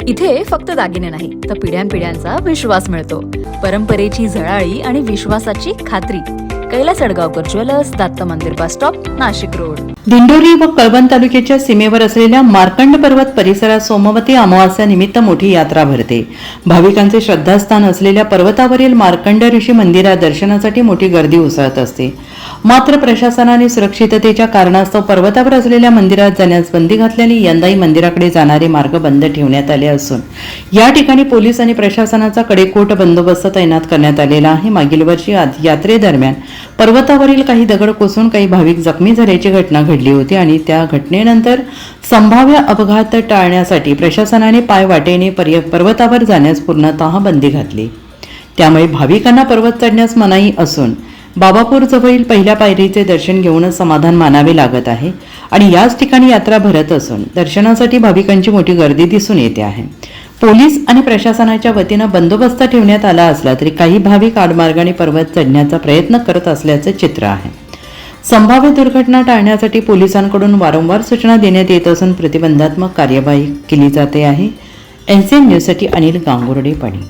इथे फक्त दागिने नाही तर पिढ्यानपिढ्यांचा विश्वास मिळतो. परंपरेची झळाळी आणि विश्वासाची खात्री. कैलास अडगावकर ज्वेलर्स, दत्त मंदिर bus stop, Nashik road. Dindori व कळवण तालुक्याच्या सीमेवर असलेल्या मार्कंड पर्वत परिसरात सोमवती अमावास्या निमित्त मोठी यात्रा भरते. भाविकांचे श्रद्धास्थान असलेल्या पर्वतावरील मार्कंड ऋषी मंदिरात दर्शनासाठी मोठी गर्दी उसळत असते. मात्र प्रशासनाने सुरक्षिततेच्या कारणास्तव पर्वतावर असलेल्या मंदिरात जाण्यास बंदी घातल्याने यंदाही मंदिराकडे जाणारे मार्ग बंद ठेवण्यात आले असून या ठिकाणी पोलीस आणि प्रशासनाचा कडेकोट बंदोबस्त तैनात करण्यात आलेला आहे. मागील वर्षी यात्रेदरम्यान पर्वतावरील काही दगड कोसळून काही भाविक जखमी झाल्याची घटना घडली होती आणि त्या घटनेनंतर संभाव्य अपघात टाळण्यासाठी प्रशासनाने पायवाटेने पर्वतावर जाण्यास पूर्णतः बंदी घातली. त्यामुळे भाविकांना पर्वत चढण्यास मनाई असून बाबापूर जवळील पहिल्या पायरीचे दर्शन घेऊनच समाधान मानावे लागत आहे आणि याच ठिकाणी यात्रा भरत असून दर्शनासाठी भाविकांची मोठी गर्दी दिसून येते आहे. पोलीस आणि प्रशासनाच्या वतीनं बंदोबस्त ठेवण्यात आला असला तरी काही भाविक आडमार्गाने पर्वत चढण्याचा प्रयत्न करत असल्याचं चित्र आहे. संभाव्य दुर्घटना टाळण्यासाठी पोलिसांकडून वारंवार सूचना देण्यात येत असून प्रतिबंधात्मक कार्यवाही केली जाते आहे. एनसीएन न्यूजसाठी अनिल गांगुर्डे, पाणी.